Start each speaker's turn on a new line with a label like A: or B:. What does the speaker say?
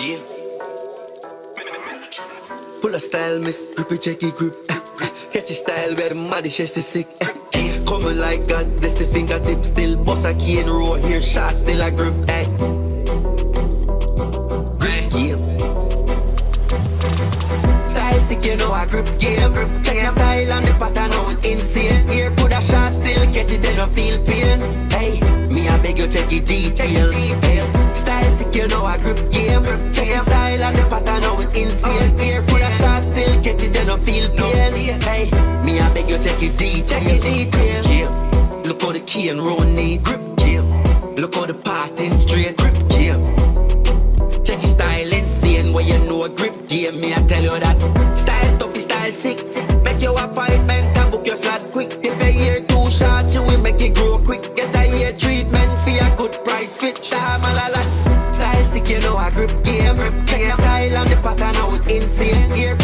A: Yeah. Full of style, miss. Grippy, checky, grip. Catchy style where the muddy chest is sick. Coming like God, bless the fingertip still. Boss a key in row, here shot still a grip. Grip game. Style sick, you know I grip game. Check the style and the pattern, now it's insane. Here put a shot still, catch it and no feel pain. Hey, me I beg you check it details. Style sick, you know I grip game. Check the style and the pattern, now it's insane. Here put a shot still, catch it and no feel pain. Hey, me I beg you check it details. Yeah, look how the key and roll need grip game. Look how the parting straight grip game. Check your style insane, where you know a grip game. Me I tell you that style tough, style sick. Make your appointment and book your slot quick. If a year too short, you will make it grow quick. Get a year treatment for a good price fit. Style sick, you know a grip game. Check your style and the pattern, now it's insane. Here